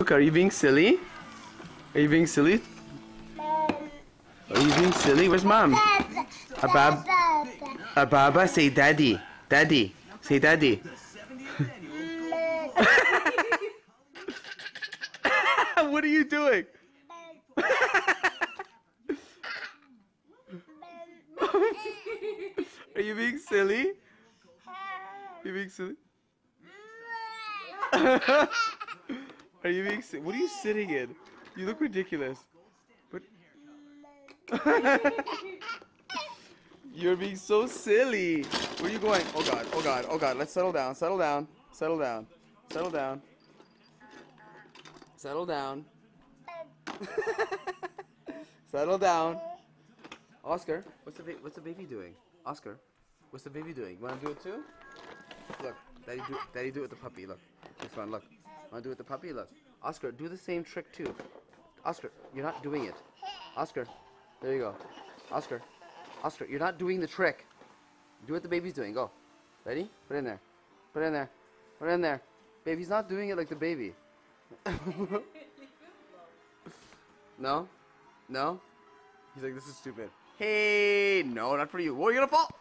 Look, are you being silly? Are you being silly? Are you being silly? Where's mom? Abab. Ababa, say daddy. Daddy. Say daddy. What are you doing? Are you being silly? Are you being silly? Are you being silly? What are you sitting in? You look ridiculous. What? You're being so silly. Where are you going? Oh god, oh god, oh god. Let's settle down, settle down, settle down, settle down. Settle down. Settle down. Oscar, what's the baby doing? Oscar, what's the baby doing? You wanna do it too? Look, daddy do it with the puppy. Look, this one. Look, wanna do it with the puppy? Look, Oscar, do the same trick too. Oscar, you're not doing it. Oscar, there you go. Oscar, Oscar, you're not doing the trick. Do what the baby's doing. Go. Ready? Put it in there. Put it in there. Put it in there. Baby's not doing it like the baby. No? No? He's like, this is stupid. Hey, no, not for you. Whoa, you're gonna fall!